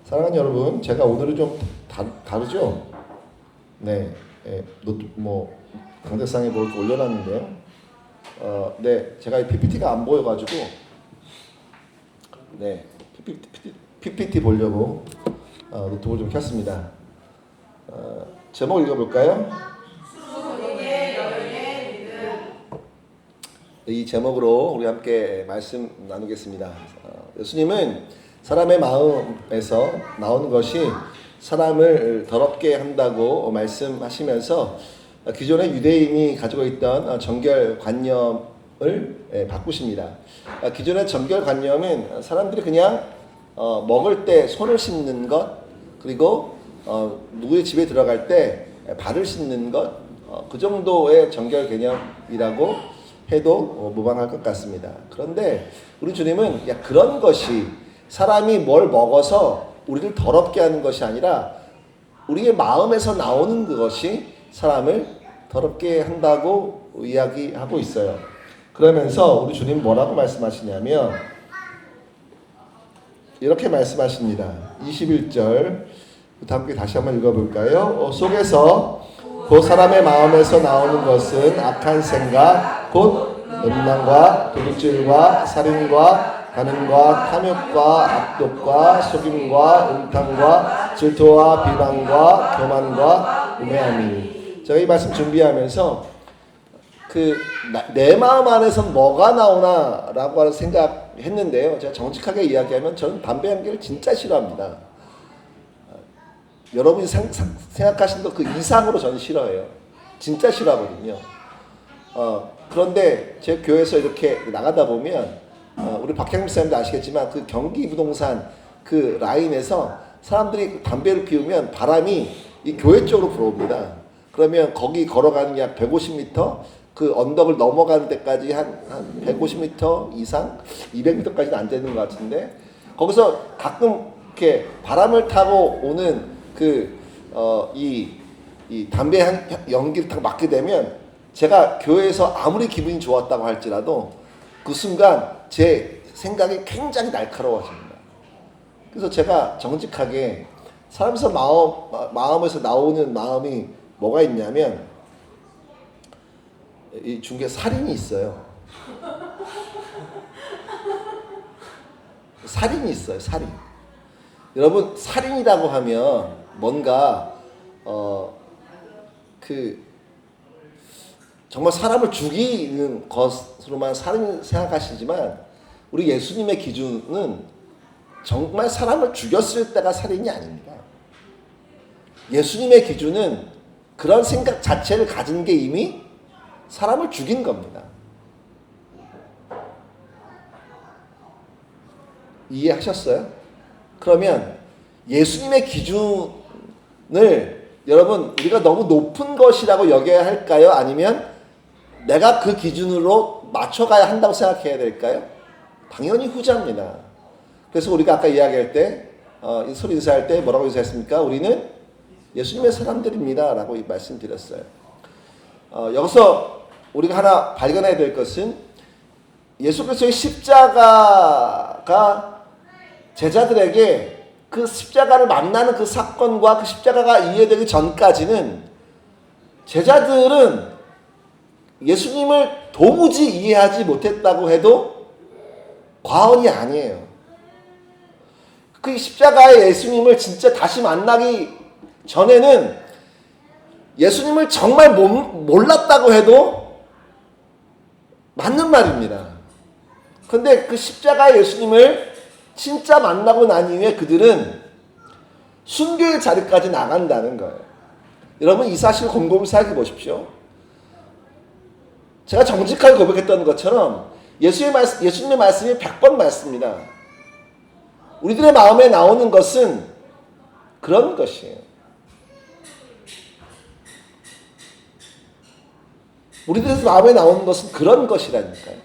사랑하는 여러분, 제가 오늘은 좀 다르죠? 네, 강대상에 뭘 올려놨는데요. 네, 제가 이 PPT가 안 보여가지고, 네, PPT 보려고 노트북을 좀 켰습니다. 제목 읽어볼까요? 이 제목으로 우리 함께 말씀 나누겠습니다. 예수님은 사람의 마음에서 나오는 것이 사람을 더럽게 한다고 말씀하시면서 기존의 유대인이 가지고 있던 정결관념을 바꾸십니다. 기존의 정결관념은 사람들이 그냥 먹을 때 손을 씻는 것, 그리고 누구의 집에 들어갈 때 발을 씻는 것, 그 정도의 정결 개념이라고 해도 무방할 것 같습니다. 그런데 우리 주님은 그런 것이 사람이 뭘 먹어서 우리를 더럽게 하는 것이 아니라 우리의 마음에서 나오는 그것이 사람을 더럽게 한다고 이야기하고 있어요. 그러면서 우리 주님 뭐라고 말씀하시냐면 이렇게 말씀하십니다. 21절 함께 다시 한번 읽어볼까요? 속에서 그 사람의 마음에서 나오는 것은 악한 생각, 곧 음란과 도둑질과 살인과 간음과 탐욕과 악독과 속임과 음탕과 질투와 비방과 교만과 우매함이니. 제가 이 말씀 준비하면서 내 마음 안에서 뭐가 나오나라고 생각했는데요. 제가 정직하게 이야기하면 저는 담배 연기를 진짜 싫어합니다. 여러분이 생각하시는 것 그 이상으로 저는 싫어해요. 진짜 싫어하거든요. 그런데 제 교회에서 이렇게 나가다 보면 우리 박형민 사님도 아시겠지만 그 경기 부동산 그 라인에서 사람들이 담배를 피우면 바람이 이 교회 쪽으로 불어옵니다. 그러면 거기 걸어가는 약 150m 그 언덕을 넘어가는 데까지 한 150m 이상 200m까지는 안 되는 것 같은데 거기서 가끔 이렇게 바람을 타고 오는 이 담배 연기를 타고 맞게 되면 제가 교회에서 아무리 기분이 좋았다고 할지라도 그 순간 제 생각이 굉장히 날카로워집니다. 그래서 제가 정직하게 사람에서 마음에서 나오는 마음이 뭐가 있냐면 이 중에 살인이 있어요. 살인이 있어요. 살인. 여러분 살인이라고 하면 뭔가 정말 사람을 죽이는 것으로만 살인 생각하시지만 우리 예수님의 기준은 정말 사람을 죽였을 때가 살인이 아닙니다. 예수님의 기준은 그런 생각 자체를 가진 게 이미 사람을 죽인 겁니다. 이해하셨어요? 그러면 예수님의 기준을 여러분 우리가 너무 높은 것이라고 여겨야 할까요? 아니면 내가 그 기준으로 맞춰가야 한다고 생각해야 될까요? 당연히 후자입니다. 그래서 우리가 아까 이야기할 때 서로 인사할 때 뭐라고 인사했습니까? 우리는 예수님의 사람들입니다 라고 말씀드렸어요. 여기서 우리가 하나 발견해야 될 것은 예수 그리스도의 십자가가 제자들에게 그 십자가를 만나는 그 사건과 그 십자가가 이해되기 전까지는 제자들은 예수님을 도무지 이해하지 못했다고 해도 과언이 아니에요. 그 십자가의 예수님을 진짜 다시 만나기 전에는 예수님을 정말 몰랐다고 해도 맞는 말입니다. 그런데 그 십자가의 예수님을 진짜 만나고 난 이후에 그들은 순교의 자리까지 나간다는 거예요. 여러분 이 사실 곰곰이 생각해 보십시오. 제가 정직하게 고백했던 것처럼 예수님의 말씀이 100번 맞습니다. 우리들의 마음에 나오는 것은 그런 것이에요. 우리들의 마음에 나오는 것은 그런 것이라니까요.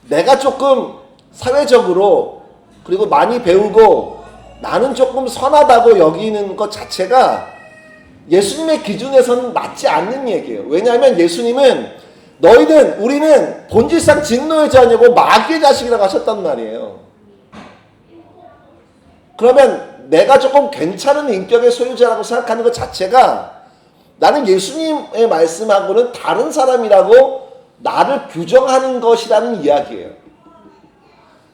내가 조금 사회적으로 그리고 많이 배우고 나는 조금 선하다고 여기는 것 자체가 예수님의 기준에서는 맞지 않는 얘기예요. 왜냐하면 예수님은 우리는 본질상 진노의 자녀고 마귀의 자식이라고 하셨단 말이에요. 그러면 내가 조금 괜찮은 인격의 소유자라고 생각하는 것 자체가 나는 예수님의 말씀하고는 다른 사람이라고 나를 규정하는 것이라는 이야기예요.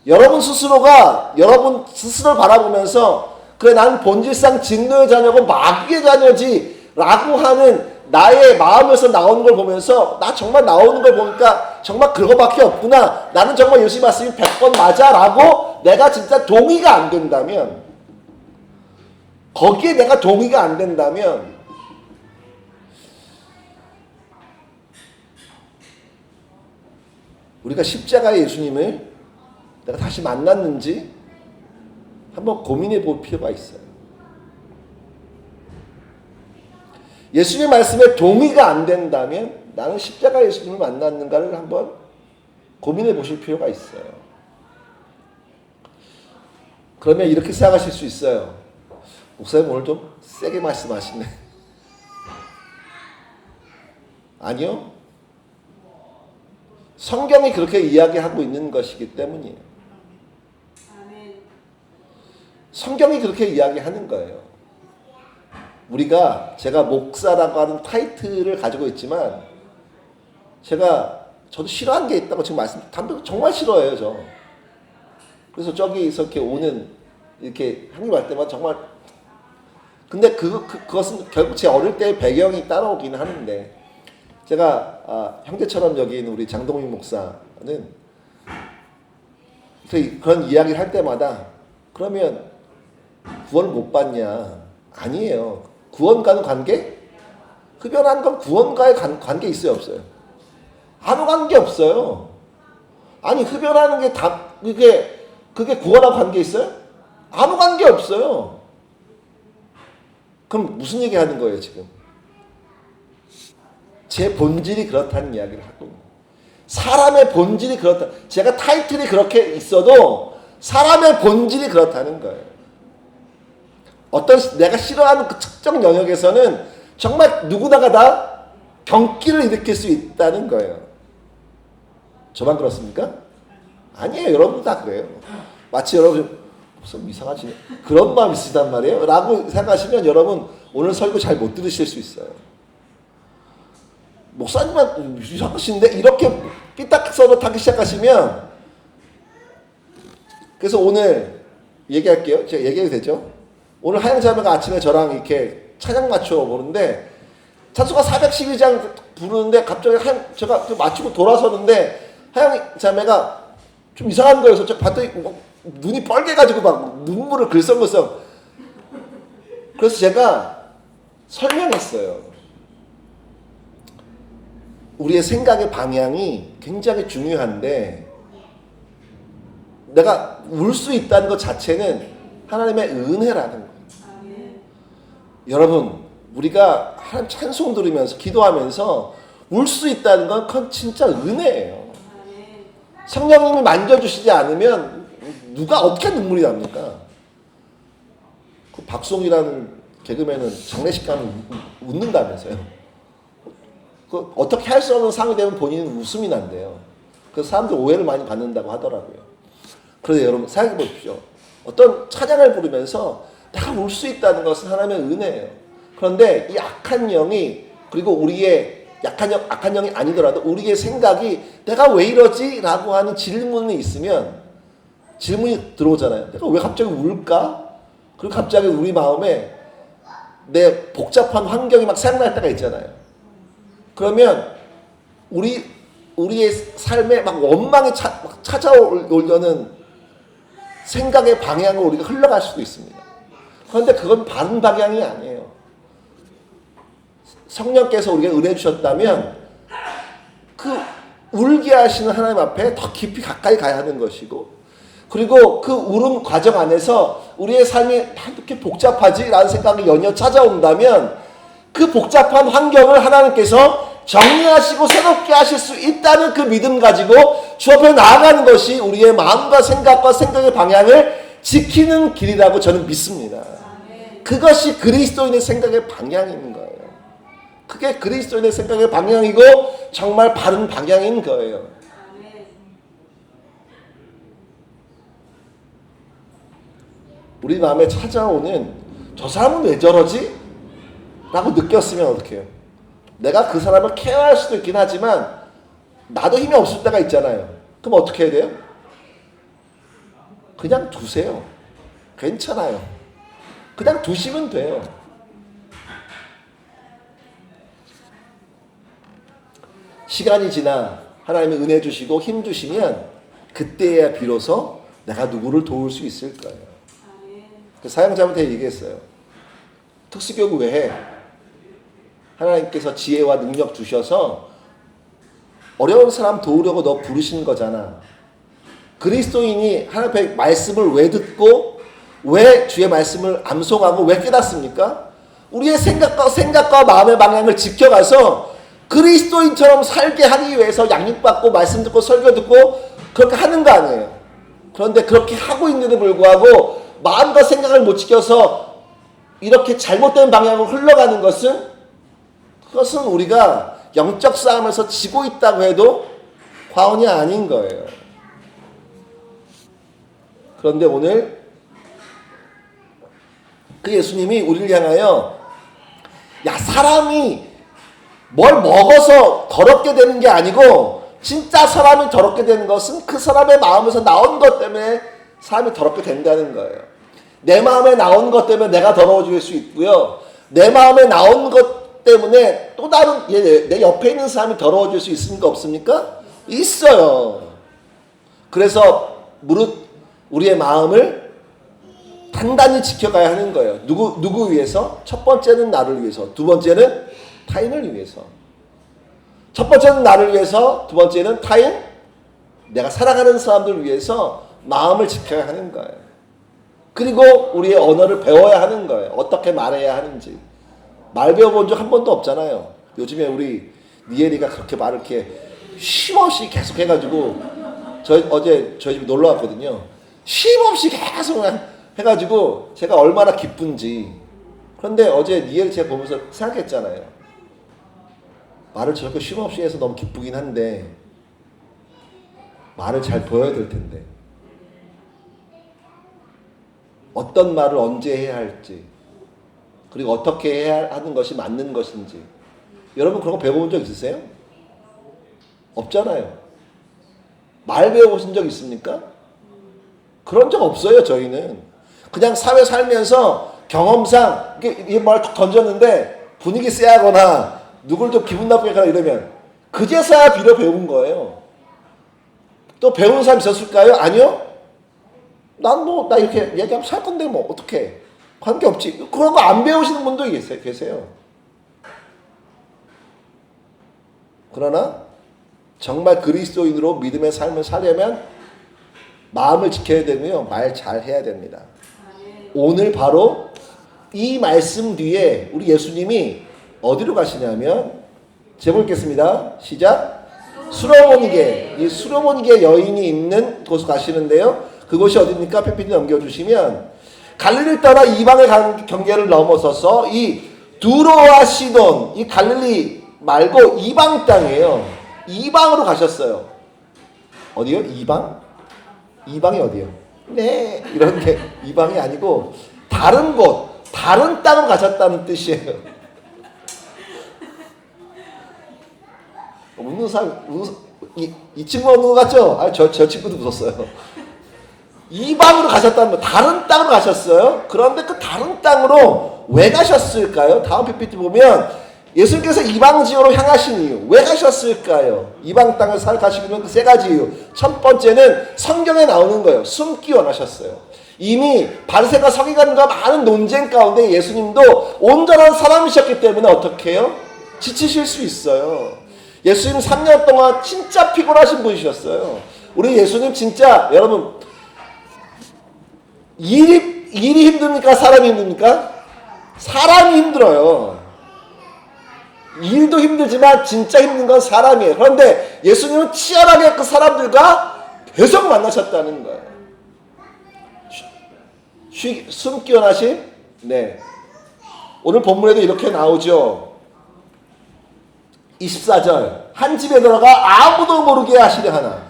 여러분 스스로를 바라보면서 그래 나는 본질상 진노의 자녀고 마귀의 자녀지 라고 하는 나의 마음에서 나오는 걸 보면서 나 정말 나오는 걸 보니까 정말 그거밖에 없구나. 나는 정말 예수님 말씀이 100번 맞아 라고 내가 진짜 동의가 안 된다면, 거기에 내가 동의가 안 된다면 우리가 십자가의 예수님을 내가 다시 만났는지 한번 고민해 볼 필요가 있어요. 예수님의 말씀에 동의가 안 된다면 나는 십자가 예수님을 만났는가를 한번 고민해 보실 필요가 있어요. 그러면 이렇게 생각하실 수 있어요. 목사님 오늘 좀 세게 말씀하시네. 아니요. 성경이 그렇게 이야기하고 있는 것이기 때문이에요. 성경이 그렇게 이야기하는 거예요. 제가 목사라고 하는 타이틀을 가지고 있지만 저도 싫어하는 게 있다고 지금 담배 정말 싫어해요, 저. 그래서 저기서 이렇게 이렇게 형님 할 때마다 정말, 근데 그것은 결국 제 어릴 때의 배경이 따라오긴 하는데, 제가 형제처럼 여기 있는 우리 장동민 목사는 그런 이야기를 할 때마다 그러면 구원을 못 받냐? 아니에요. 구원과는 관계? 흡연한 건 구원과의 관계 있어요, 없어요? 아무 관계 없어요. 아니 흡연하는 게 그게 구원하고 관계 있어요? 아무 관계 없어요. 그럼 무슨 얘기 하는 거예요 지금? 제 본질이 그렇다는 이야기를 하고, 사람의 본질이 그렇다. 제가 타이틀이 그렇게 있어도 사람의 본질이 그렇다는 거예요. 내가 싫어하는 그 특정 영역에서는 정말 누구나가 다 경기를 일으킬 수 있다는 거예요. 저만 그렇습니까? 아니에요. 여러분 다 그래요. 마치 여러분 무슨 이상하지 그런 마음이 있으단 말이에요 라고 생각하시면 여러분 오늘 설교 잘 못 들으실 수 있어요. 목사님만 이상하신데 이렇게 삐딱서로 타기 시작하시면, 그래서 오늘 얘기할게요. 제가 얘기해도 되죠? 오늘 하영자매가 아침에 저랑 이렇게 찬양 맞춰 보는데 찬수가 412장 부르는데 갑자기 제가 맞추고 돌아서는데 하영자매가 좀 이상한 거여서 제가 봤더니 눈이 뻘개가지고 막 눈물을 글썽글썽. 그래서 제가 설명했어요. 우리의 생각의 방향이 굉장히 중요한데 내가 울 수 있다는 것 자체는 하나님의 은혜라는 거예요. 여러분 우리가 하나님 찬송 들으면서 기도하면서 울 수 있다는 건 그건 진짜 은혜예요. 성령님이 만져주시지 않으면 누가 어떻게 눈물이 납니까? 그 박송이라는 개그맨은 장례식 가면 웃는다면서요. 그 어떻게 할 수 없는 상황이 되면 본인은 웃음이 난대요. 그래서 사람들 오해를 많이 받는다고 하더라고요. 그래서 여러분 생각해 보십시오. 어떤 찬양을 부르면서 내가 울 수 있다는 것은 하나님의 은혜예요. 그런데 이 악한 영이, 그리고 우리의 악한 영이 아니더라도 우리의 생각이 내가 왜 이러지? 라고 하는 질문이 있으면, 질문이 들어오잖아요. 내가 왜 갑자기 울까? 그리고 갑자기 우리 마음에 내 복잡한 환경이 막 생각날 때가 있잖아요. 그러면 우리의 삶에 막 원망이 찾아오려는 생각의 방향으로 우리가 흘러갈 수도 있습니다. 그런데 그건 바른 방향이 아니에요. 성령께서 우리에게 은혜 주셨다면 그 울게 하시는 하나님 앞에 더 깊이 가까이 가야 하는 것이고, 그리고 그 울음 과정 안에서 우리의 삶이 다 이렇게 복잡하지라는 생각이 연이어 찾아온다면 그 복잡한 환경을 하나님께서 정리하시고 새롭게 하실 수 있다는 그 믿음 가지고 주 앞에 나아가는 것이 우리의 마음과 생각과 생각의 방향을 지키는 길이라고 저는 믿습니다. 그것이 그리스도인의 생각의 방향인 거예요. 그게 그리스도인의 생각의 방향이고 정말 바른 방향인 거예요. 우리 마음에 찾아오는 저 사람은 왜 저러지? 라고 느꼈으면 어떡해요? 내가 그 사람을 케어할 수도 있긴 하지만 나도 힘이 없을 때가 있잖아요. 그럼 어떻게 해야 돼요? 그냥 두세요. 괜찮아요. 그냥 두시면 돼요. 시간이 지나 하나님이 은혜 주시고 힘 주시면 그때야 비로소 내가 누구를 도울 수 있을 거예요. 사용자한테 얘기했어요. 특수교구회에 하나님께서 지혜와 능력 주셔서 어려운 사람 도우려고 너 부르신 거잖아. 그리스도인이 하나님 앞에 말씀을 왜 듣고 왜 주의 말씀을 암송하고 왜 깨닫습니까? 우리의 생각과 마음의 방향을 지켜가서 그리스도인처럼 살게 하기 위해서 양육받고 말씀 듣고 설교 듣고 그렇게 하는 거 아니에요. 그런데 그렇게 하고 있는데도 불구하고 마음과 생각을 못 지켜서 이렇게 잘못된 방향으로 흘러가는 그것은 우리가 영적 싸움에서 지고 있다고 해도 과언이 아닌 거예요. 그런데 오늘 그 예수님이 우리를 향하여 야 사람이 뭘 먹어서 더럽게 되는 게 아니고 진짜 사람이 더럽게 되는 것은 그 사람의 마음에서 나온 것 때문에 사람이 더럽게 된다는 거예요. 내 마음에 나온 것 때문에 내가 더러워질 수 있고요. 내 마음에 나온 것 때문에 또 다른 내 옆에 있는 사람이 더러워질 수 있습니까? 없습니까? 있어요. 그래서 무릇 우리의 마음을 단단히 지켜가야 하는 거예요. 누구 위해서? 첫 번째는 나를 위해서. 두 번째는 타인을 위해서. 첫 번째는 나를 위해서. 두 번째는 타인, 내가 살아가는 사람들 위해서 마음을 지켜야 하는 거예요. 그리고 우리의 언어를 배워야 하는 거예요. 어떻게 말해야 하는지. 말 배워본 적 한 번도 없잖아요. 요즘에 우리 니엘이가 그렇게 말을 이렇게 쉼없이 계속 해가지고 어제 저희 집에 놀러 왔거든요. 쉼없이 계속 해가지고 제가 얼마나 기쁜지. 그런데 어제 니엘 제가 보면서 생각했잖아요. 말을 저렇게 쉼없이 해서 너무 기쁘긴 한데 말을 잘 배워야 될 텐데 어떤 말을 언제 해야 할지 그리고 어떻게 해야 하는 것이 맞는 것인지. 여러분 그런 거 배워본 적 있으세요? 없잖아요. 말 배워보신 적 있습니까? 그런 적 없어요. 저희는 그냥 사회 살면서 경험상 이게 말 던졌는데 분위기 쎄하거나 누굴 좀 기분 나쁘게 하거나 이러면 그제서야 비려 배운 거예요. 또 배운 사람 있었을까요? 아니요. 나 이렇게 얘기하면 살 건데 뭐 어떡해. 관계없지. 그런 거 안 배우시는 분도 계세요. 그러나 정말 그리스도인으로 믿음의 삶을 살려면 마음을 지켜야 되고요. 말 잘 해야 됩니다. 오늘 바로 이 말씀 뒤에 우리 예수님이 어디로 가시냐면 제목 읽겠습니다. 시작. 수로보니게. 이 수로보니게 여인이 있는 곳으로 가시는데요. 그곳이 어디입니까? PPT 넘겨주시면 갈릴리를 떠나 이방의 경계를 넘어서서 이 두로와 시돈, 이 갈릴리 말고 이방 땅이에요. 이방으로 가셨어요. 어디요? 이방? 이방이 어디요? 네, 이런 게 이방이 아니고 다른 곳, 다른 땅으로 가셨다는 뜻이에요. 웃는 사람, 이 친구가 웃는 것 같죠? 저 친구도 웃었어요. 이방으로 가셨다는 거, 다른 땅으로 가셨어요. 그런데 그 다른 땅으로 왜 가셨을까요? 다음 PPT 보면 예수님께서 이방 지역으로 향하신 이유, 왜 가셨을까요? 이방 땅을 가시면 그 세 가지 이유. 첫 번째는 성경에 나오는 거예요. 숨기 원하셨어요. 이미 바리새인과 서기관과 많은 논쟁 가운데 예수님도 온전한 사람이셨기 때문에 어떻게 해요? 지치실 수 있어요. 예수님 3년 동안 진짜 피곤하신 분이셨어요. 우리 예수님 진짜 여러분 일이 힘듭니까? 사람이 힘듭니까? 사람이 힘들어요. 일도 힘들지만 진짜 힘든 건 사람이에요. 그런데 예수님은 치열하게 그 사람들과 계속 만나셨다는 거예요. 숨기 원하심? 네. 오늘 본문에도 이렇게 나오죠. 24절. 한 집에 들어가 아무도 모르게 하시려 하나.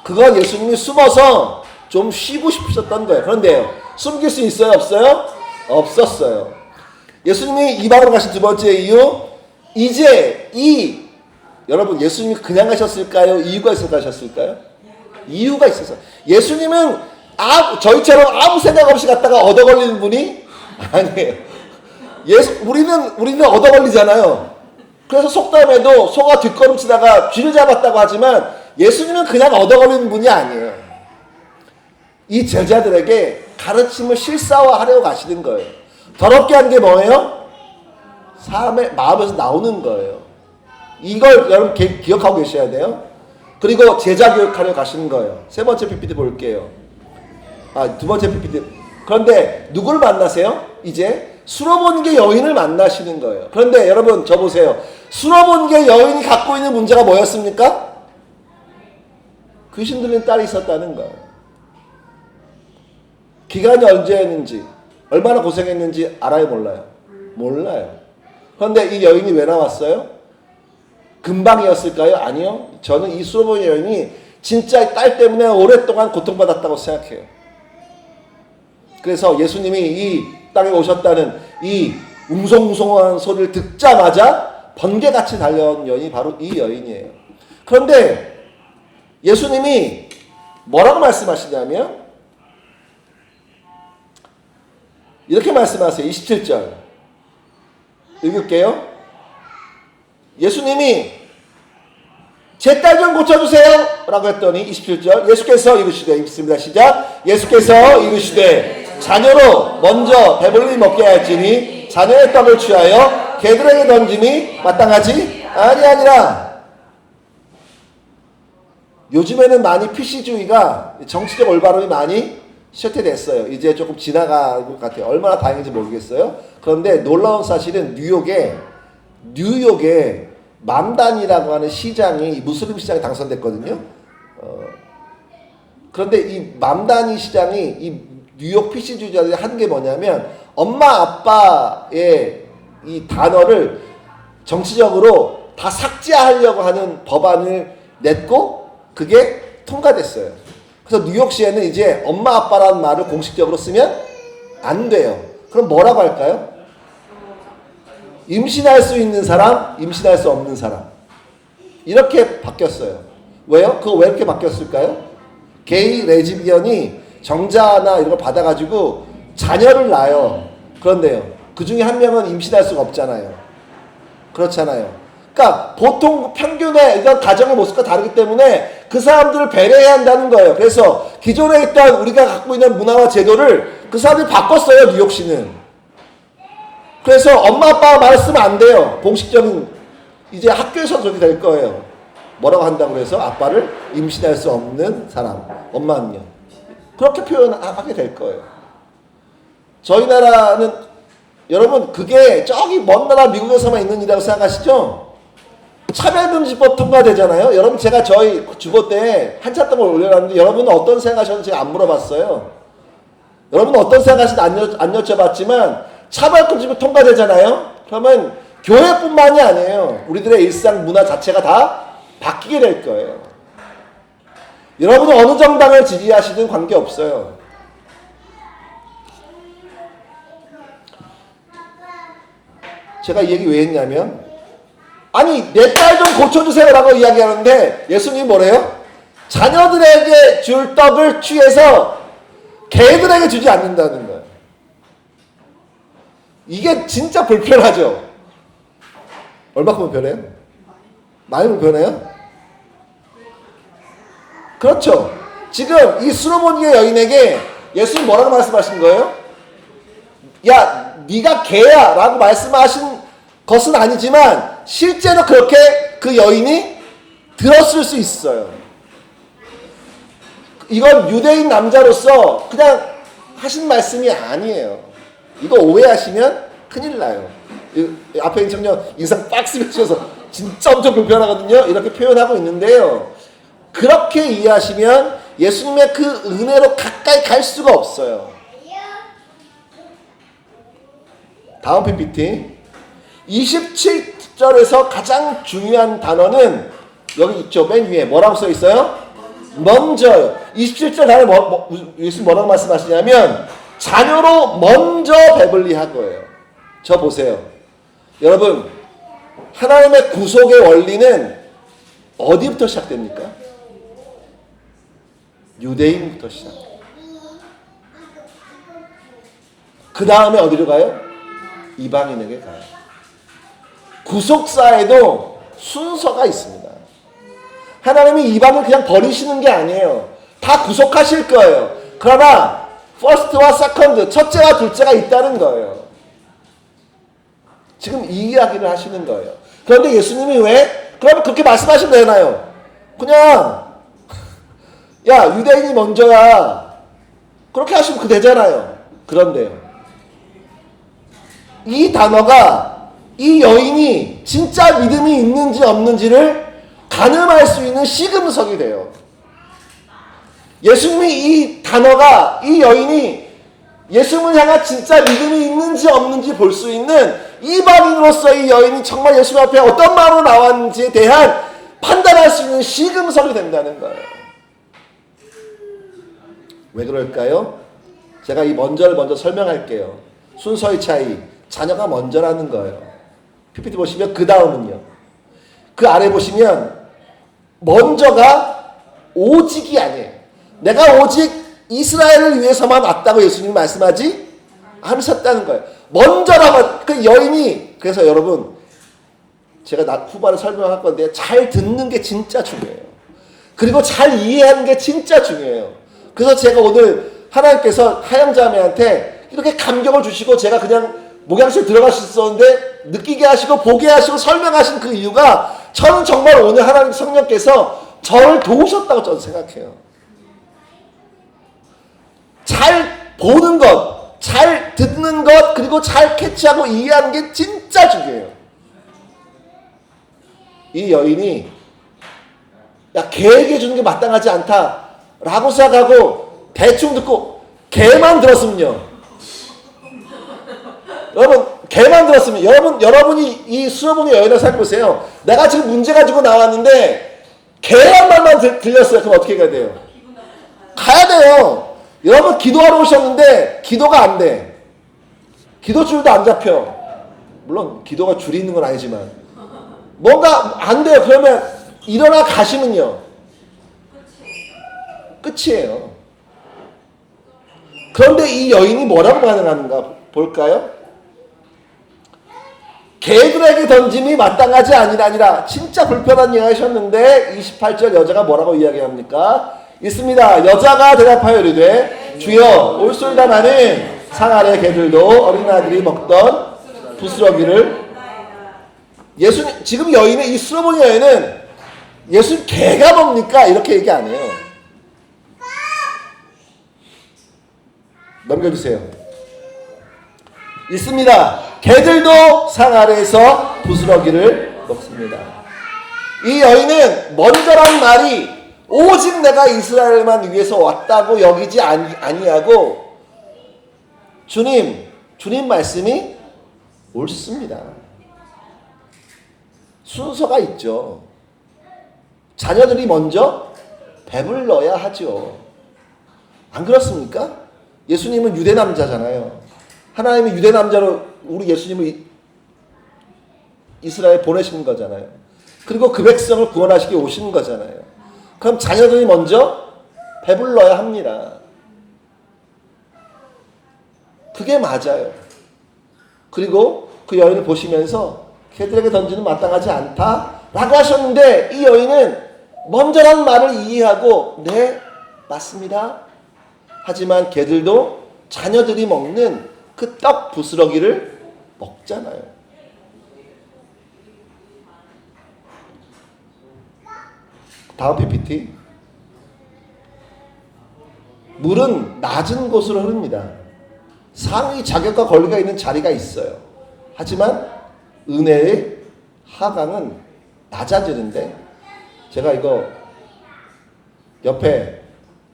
그건 예수님이 숨어서 좀 쉬고 싶으셨던 거예요. 그런데요. 숨길 수 있어요? 없어요? 없었어요. 예수님이 이방으로 가신 두 번째 이유, 이제 여러분 예수님이 그냥 가셨을까요? 이유가 있어서 가셨을까요? 이유가 있어서. 예수님은 저희처럼 아무 생각 없이 갔다가 얻어 걸리는 분이 아니에요. 우리는 얻어 걸리잖아요. 그래서 속담에도 소가 뒷걸음치다가 쥐를 잡았다고 하지만 예수님은 그냥 얻어 걸리는 분이 아니에요. 이 제자들에게 가르침을 실사화하려고 가시는 거예요. 더럽게 한 게 뭐예요? 사람의 마음에서 나오는 거예요. 이걸 여러분 기억하고 계셔야 돼요. 그리고 제자 교육하려 가시는 거예요. 세 번째 PPT 볼게요. 두 번째 PPT. 그런데 누굴 만나세요? 이제 수로본계 여인을 만나시는 거예요. 그런데 여러분 저 보세요. 수로본계 여인이 갖고 있는 문제가 뭐였습니까? 귀신 들린 딸이 있었다는 거예요. 기간이 언제였는지, 얼마나 고생했는지 알아요, 몰라요? 몰라요. 그런데 이 여인이 왜 나왔어요? 금방이었을까요? 아니요. 저는 이 수로본계 여인이 진짜 딸 때문에 오랫동안 고통받았다고 생각해요. 그래서 예수님이 이 땅에 오셨다는 이 웅성웅성한 소리를 듣자마자 번개같이 달려온 여인이 바로 이 여인이에요. 그런데 예수님이 뭐라고 말씀하시냐면 이렇게 말씀하세요. 27절 읽을게요. 예수님이 제 딸 좀 고쳐주세요 라고 했더니 27절 예수께서 이르시되 읽습니다. 시작. 예수께서 이르시되 자녀로 먼저 배불리 먹게 할지니 자녀의 떡을 취하여 개들에게 던짐이 마땅하지 아니하니라. 요즘에는 많이 PC주의가 정치적 올바름이 많이 쇠퇴됐어요. 이제 조금 지나갈 것 같아요. 얼마나 다행인지 모르겠어요. 그런데 놀라운 사실은 뉴욕에 맘단이라고 하는 시장이 무슬림 시장에 당선됐거든요. 그런데 이 맘단이 시장이 이 뉴욕 PC주의자들이 한 게 뭐냐면 엄마 아빠의 이 단어를 정치적으로 다 삭제하려고 하는 법안을 냈고 그게 통과됐어요. 그래서 뉴욕시에는 이제 엄마 아빠라는 말을 공식적으로 쓰면 안 돼요. 그럼 뭐라고 할까요? 임신할 수 있는 사람, 임신할 수 없는 사람. 이렇게 바뀌었어요. 왜요? 그거 왜 이렇게 바뀌었을까요? 게이, 레즈비언이 정자나 이런 걸 받아가지고 자녀를 낳아요. 그런데요. 그 중에 한 명은 임신할 수가 없잖아요. 그렇잖아요. 그러니까 보통 평균의 이런 가정의 모습과 다르기 때문에 그 사람들을 배려해야 한다는 거예요. 그래서 기존에 있던 우리가 갖고 있는 문화와 제도를 그 사람들이 바꿨어요. 뉴욕시는. 그래서 엄마 아빠가 말을 쓰면 안 돼요. 공식적인 이제 학교에서 그렇게 될 거예요. 뭐라고 한다고 해서 아빠를 임신할 수 없는 사람, 엄마는요. 그렇게 표현하게 될 거예요. 저희 나라는 여러분 그게 저기 먼 나라 미국에서만 있는 일이라고 생각하시죠? 차별금지법 통과되잖아요. 여러분 제가 저희 주보 때 한참 동안 올려놨는데 여러분은 어떤 생각하셨는지 제가 안 물어봤어요. 여러분은 어떤 생각하시는지 안 여쭤봤지만 차별금지법 통과되잖아요. 그러면 교회뿐만이 아니에요. 우리들의 일상 문화 자체가 다 바뀌게 될 거예요. 여러분은 어느 정당을 지지하시든 관계없어요. 제가 이 얘기 왜 했냐면 아니 내 딸 좀 고쳐주세요 라고 이야기하는데 예수님이 뭐래요? 자녀들에게 줄 떡을 취해서 개들에게 주지 않는다는 거예요. 이게 진짜 불편하죠? 얼마큼 불편해요? 많이 불편해요? 그렇죠. 지금 이 수로보니의 여인에게 예수님 뭐라고 말씀하신 거예요? 야, 네가 개야 라고 말씀하신 것은 아니지만 실제로 그렇게 그 여인이 들었을 수 있어요. 이건 유대인 남자로서 그냥 하신 말씀이 아니에요. 이거 오해하시면 큰일 나요. 앞에 있는 청년 인상 빡 쓰면서 진짜 엄청 불편하거든요. 이렇게 표현하고 있는데요. 그렇게 이해하시면 예수님의 그 은혜로 가까이 갈 수가 없어요. 다음 PPT 27절에서 가장 중요한 단어는 여기 있죠. 맨 위에 뭐라고 써 있어요? 먼저요. 27절 단어 예수님 뭐라고 말씀하시냐면 자녀로 먼저 배불리 한 거예요. 저 보세요. 여러분, 하나님의 구속의 원리는 어디부터 시작됩니까? 유대인부터 시작해요. 그 다음에 어디로 가요? 이방인에게 가요. 구속사에도 순서가 있습니다. 하나님이 이방을 그냥 버리시는 게 아니에요. 다 구속하실 거예요. 그러나 퍼스트와 세컨드, 첫째와 둘째가 있다는 거예요. 지금 이 이야기를 하시는 거예요. 그런데 예수님이 왜? 그러면 그렇게 말씀하시면 되나요? 그냥 야, 유대인이 먼저야. 그렇게 하시면 그 되잖아요. 그런데요, 이 단어가 이 여인이 진짜 믿음이 있는지 없는지를 가늠할 수 있는 시금석이 돼요. 예수님이 이 단어가 이 여인이 예수님을 향한 진짜 믿음이 있는지 없는지 볼 수 있는 이방인으로서 이 여인이 정말 예수님 앞에 어떤 마음으로 나왔는지에 대한 판단할 수 있는 시금석이 된다는 거예요. 왜 그럴까요? 제가 이 먼저를 먼저 설명할게요. 순서의 차이, 자녀가 먼저라는 거예요. PPT 보시면 그 다음은요. 그 아래 보시면 먼저가 오직이 아니에요. 내가 오직 이스라엘을 위해서만 왔다고 예수님이 말씀하지 않으셨다는 거예요. 먼저라고 그 여인이, 그래서 여러분 제가 후반에 설명할 건데 잘 듣는 게 진짜 중요해요. 그리고 잘 이해하는 게 진짜 중요해요. 그래서 제가 오늘 하나님께서 하영자매한테 이렇게 감격을 주시고 제가 그냥 목양실 들어갈 수 있었는데 느끼게 하시고 보게 하시고 설명하신 그 이유가 저는 정말 오늘 하나님 성령께서 저를 도우셨다고 저는 생각해요. 잘 보는 것, 잘 듣는 것, 그리고 잘 캐치하고 이해하는 게 진짜 중요해요. 이 여인이 야, 걔에게 주는 게 마땅하지 않다 라고 생각하고 대충 듣고 걔만 들었으면요. 여러분, 걔만 들었으면 여러분이 이 수여봉의 여인을 살펴보세요. 내가 지금 문제 가지고 나왔는데 걔란 말만 들렸어요. 그럼 어떻게 가야 돼요? 가야 돼요. 여러분 기도하러 오셨는데 기도가 안 돼. 기도줄도 안 잡혀. 물론 기도가 줄이 있는 건 아니지만 뭔가 안 돼요. 그러면 일어나 가시면요, 끝이에요. 그런데 이 여인이 뭐라고 반응하는가 볼까요? 개들에게 던짐이 마땅하지 아니라 진짜 불편한 이야기 하셨는데 28절 여자가 뭐라고 이야기합니까? 있습니다. 여자가 대답하여 이르되 주여 올솔다 나는 상 아래 개들도 어린아들이 먹던 부스러기를. 예수님 지금 여인의 이 수로보니 여인은 예수님 개가 뭡니까? 이렇게 얘기 안 해요. 넘겨주세요. 있습니다. 개들도 상 아래에서 부스러기를 먹습니다. 이 여인은 먼저란 말이 오직 내가 이스라엘만 위해서 왔다고 여기지 아니하고 주님 말씀이 옳습니다. 순서가 있죠. 자녀들이 먼저 배불러야 하죠. 안 그렇습니까? 예수님은 유대 남자잖아요. 하나님이 유대 남자로 우리 예수님을 이스라엘 보내신 거잖아요. 그리고 그 백성을 구원하시기 오신 거잖아요. 그럼 자녀들이 먼저 배불러야 합니다. 그게 맞아요. 그리고 그 여인을 보시면서 걔들에게 던지는 마땅하지 않다라고 하셨는데 이 여인은 먼저란 말을 이해하고 네, 맞습니다. 하지만 걔들도 자녀들이 먹는 그 떡 부스러기를 먹잖아요. 다음 PPT. 물은 낮은 곳으로 흐릅니다. 상위 자격과 권리가 있는 자리가 있어요. 하지만 은혜의 하강은 낮아지는데, 제가 이거 옆에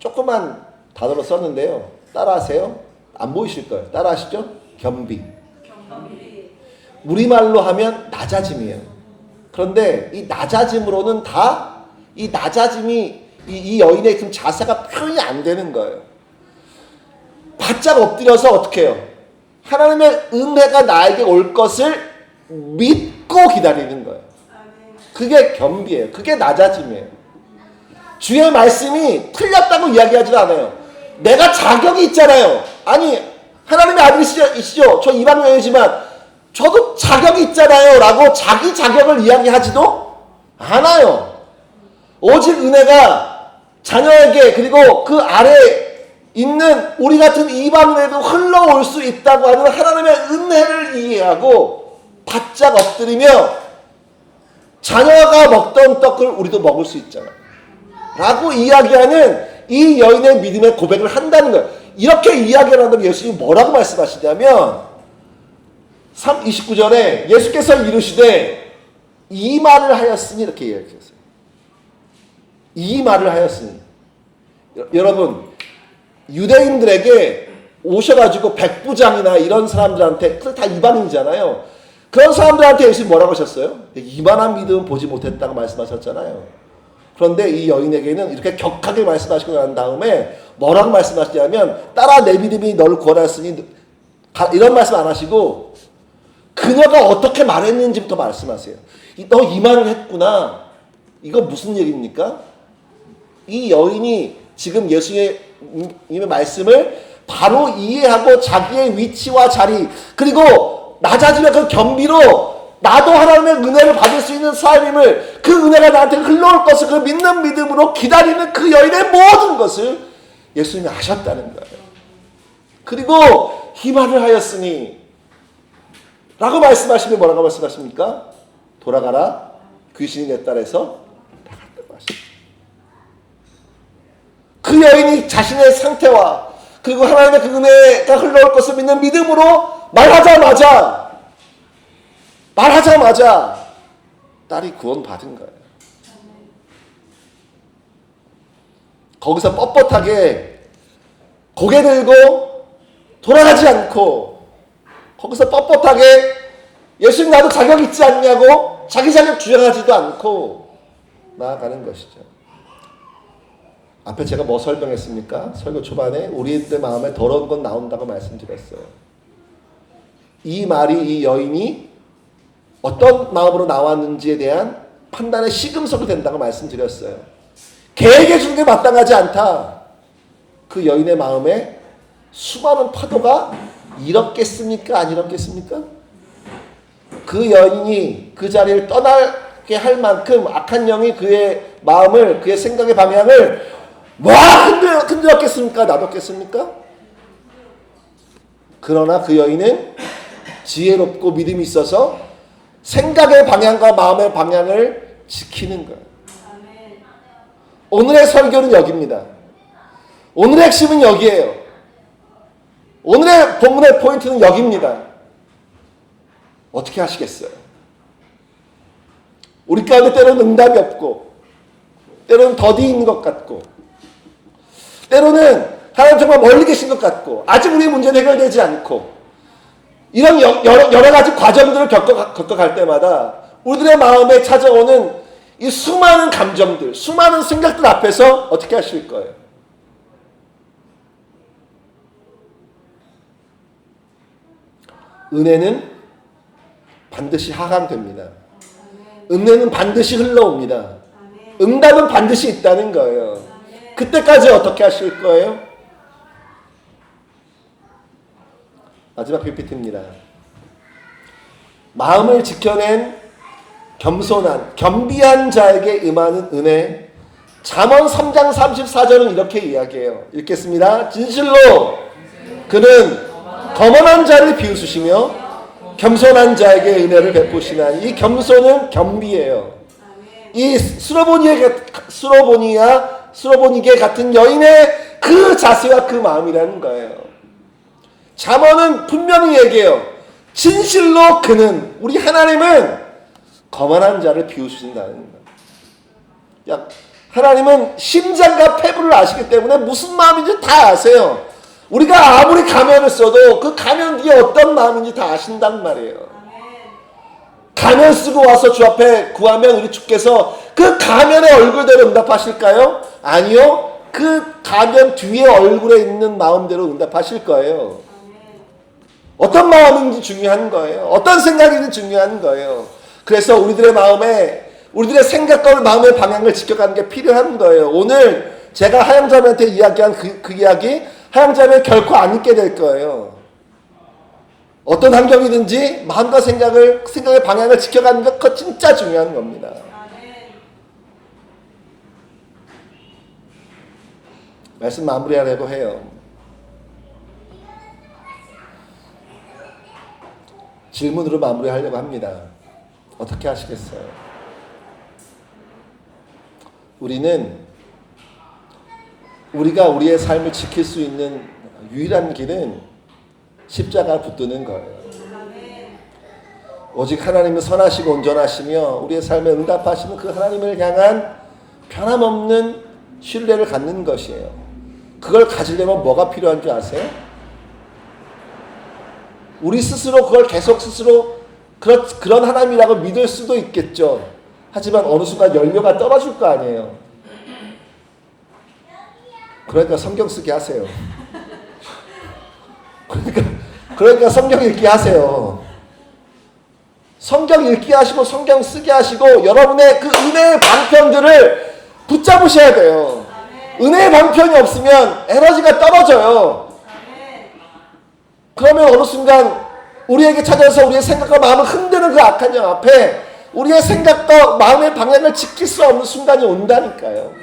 조그만 단어로 썼는데요. 따라하세요. 안 보이실 거예요. 따라하시죠? 겸비. 우리말로 하면 낮아짐이에요. 그런데 이 낮아짐으로는 이 낮아짐이 이 여인의 그 자세가 표현이 안 되는 거예요. 바짝 엎드려서 어떻게 해요? 하나님의 은혜가 나에게 올 것을 믿고 기다리는 거예요. 그게 겸비예요. 그게 낮아짐이에요. 주의 말씀이 틀렸다고 이야기하지 않아요. 내가 자격이 있잖아요. 아니 하나님의 아들이시죠. 저 이방인이지만 저도 자격이 있잖아요 라고 자기 자격을 이야기하지도 않아요. 오직 은혜가 자녀에게 그리고 그 아래 있는 우리 같은 이방인에도 흘러올 수 있다고 하는 하나님의 은혜를 이해하고 바짝 엎드리며 자녀가 먹던 떡을 우리도 먹을 수 있잖아 라고 이야기하는 이 여인의 믿음의 고백을 한다는 거예요. 이렇게 이야기를 한다면 예수님이 뭐라고 말씀하시냐면 29절에 예수께서 이르시되 이 말을 하였으니 이렇게 이야기했어요. 이 말을 하였으니. 여러분 유대인들에게 오셔가지고 백부장이나 이런 사람들한테 다 이방인이잖아요. 그런 사람들한테 예수님이 뭐라고 하셨어요? 이만한 믿음은 보지 못했다고 말씀하셨잖아요. 그런데 이 여인에게는 이렇게 격하게 말씀하시고 난 다음에 뭐라고 말씀하시냐면 따라 내 믿음이 너를 구원하였으니 이런 말씀 안 하시고 그녀가 어떻게 말했는지부터 말씀하세요. 너 이 말을 했구나. 이거 무슨 얘기입니까? 이 여인이 지금 예수님의 말씀을 바로 이해하고 자기의 위치와 자리 그리고 낮아지면 그 겸비로 나도 하나님의 은혜를 받을 수 있는 삶임을 그 은혜가 나한테 흘러올 것을 그 믿는 믿음으로 기다리는 그 여인의 모든 것을 예수님이 아셨다는 거예요. 그리고 이 말을 하였으니 라고 말씀하시면 뭐라고 말씀하십니까? 돌아가라 귀신이 내 딸에서 나갔다고 하십니다. 그 여인이 자신의 상태와 그리고 하나님의 그 은혜가 흘러올 것을 믿는 믿음으로 말하자마자 딸이 구원받은 거예요. 거기서 뻣뻣하게 고개 들고 돌아가지 않고 거기서 뻣뻣하게 예수님 나도 자격 있지 않냐고 자기 자격 주장하지도 않고 나아가는 것이죠. 앞에 제가 뭐 설명했습니까? 설교 초반에 우리들 마음에 더러운 건 나온다고 말씀드렸어요. 이 말이 이 여인이 어떤 마음으로 나왔는지에 대한 판단의 시금석이 된다고 말씀드렸어요. 개에게 주는 게 마땅하지 않다. 그 여인의 마음에 수많은 파도가 일었겠습니까? 안 일었겠습니까? 그 여인이 그 자리를 떠나게 할 만큼 악한 영이 그의 마음을 그의 생각의 방향을 흔들었겠습니까? 놔뒀겠습니까? 그러나 그 여인은 지혜롭고 믿음이 있어서 생각의 방향과 마음의 방향을 지키는 거예요. 오늘의 설교는 여기입니다. 오늘의 핵심은 여기에요. 오늘의 본문의 포인트는 여기입니다. 어떻게 하시겠어요? 우리 가운데 때로는 응답이 없고 때로는 더디 있는 것 같고 때로는 하나님 정말 멀리 계신 것 같고 아직 우리의 문제는 해결되지 않고 이런 여러 가지 과정들을 겪어갈 때마다 우리들의 마음에 찾아오는 이 수많은 감정들, 수많은 생각들 앞에서 어떻게 하실 거예요? 은혜는 반드시 하강됩니다. 은혜는 반드시 흘러옵니다. 응답은 반드시 있다는 거예요. 그때까지 어떻게 하실 거예요? 마지막 PPT입니다. 마음을 지켜낸 겸손한, 겸비한 자에게 임하는 은혜. 잠언 3장 34절은 이렇게 이야기해요. 읽겠습니다. 진실로 그는 거만한 자를 비웃으시며 겸손한 자에게 은혜를 베푸시나니. 이 겸손은 겸비예요. 이 수로보니게 같은 여인의 그 자세와 그 마음이라는 거예요. 잠언은 분명히 얘기해요. 진실로 그는, 우리 하나님은 거만한 자를 비우신다는 거예요. 하나님은 심장과 폐부를 아시기 때문에 무슨 마음인지 다 아세요. 우리가 아무리 가면을 써도 그 가면 뒤에 어떤 마음인지 다 아신단 말이에요. 가면 쓰고 와서 주 앞에 구하면 우리 주께서 그 가면의 얼굴대로 응답하실까요? 아니요. 그 가면 뒤에 얼굴에 있는 마음대로 응답하실 거예요. 어떤 마음인지 중요한 거예요. 어떤 생각인지 중요한 거예요. 그래서 우리들의 마음에, 우리들의 생각과 마음의 방향을 지켜가는 게 필요한 거예요. 오늘 제가 하영자매한테 이야기한 그 이야기, 하영자매 결코 안 잊게 될 거예요. 어떤 환경이든지 마음과 생각의 방향을 지켜가는 것, 그거 진짜 중요한 겁니다. 말씀 마무리하려고 해요. 질문으로 마무리하려고 합니다. 어떻게 하시겠어요? 우리는 우리가 우리의 삶을 지킬 수 있는 유일한 길은 십자가 붙드는 거예요. 오직 하나님은 선하시고 온전하시며 우리의 삶에 응답하시는 그 하나님을 향한 변함없는 신뢰를 갖는 것이에요. 그걸 가지려면 뭐가 필요한 줄 아세요? 우리 스스로 그걸 계속 스스로 그런 하나님이라고 믿을 수도 있겠죠. 하지만 어느 순간 연료가 떨어질 거 아니에요. 그러니까 성경 쓰기 하세요. 그러니까 성경 읽기 하세요. 성경 읽기 하시고 성경 쓰기 하시고 여러분의 그 은혜의 방편들을 붙잡으셔야 돼요. 은혜의 방편이 없으면 에너지가 떨어져요. 그러면 어느 순간 우리에게 찾아서 우리의 생각과 마음을 흔드는 그 악한 영 앞에 우리의 생각과 마음의 방향을 지킬 수 없는 순간이 온다니까요.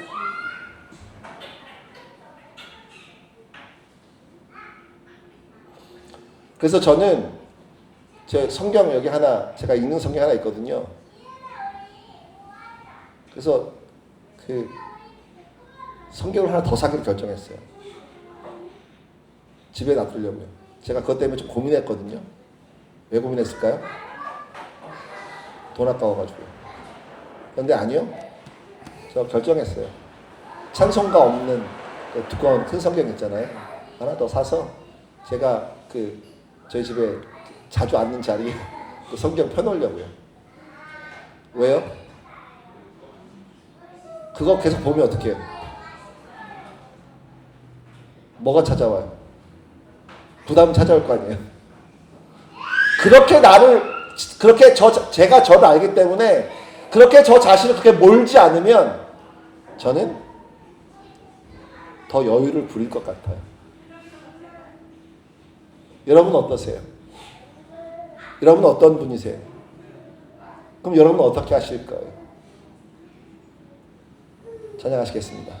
그래서 저는 제 성경 여기 하나, 제가 읽는 성경 하나 있거든요. 그래서 그 성경을 하나 더 사기로 결정했어요. 집에 놔두려고요. 제가 그것 때문에 좀 고민했거든요. 왜 고민했을까요? 돈 아까워가지고. 그런데 아니요. 저 결정했어요. 찬송가 없는 그 두꺼운 큰 성경 있잖아요. 하나 더 사서 제가 저희 집에 자주 앉는 자리에 그 성경 펴놓으려고요. 왜요? 그거 계속 보면 어떡해요? 뭐가 찾아와요? 부담 찾아올 거 아니에요? 제가 저를 알기 때문에 그렇게 저 자신을 그렇게 몰지 않으면 저는 더 여유를 부릴 것 같아요. 여러분은 어떠세요? 여러분은 어떤 분이세요? 그럼 여러분은 어떻게 하실 거예요? 찬양하시겠습니다.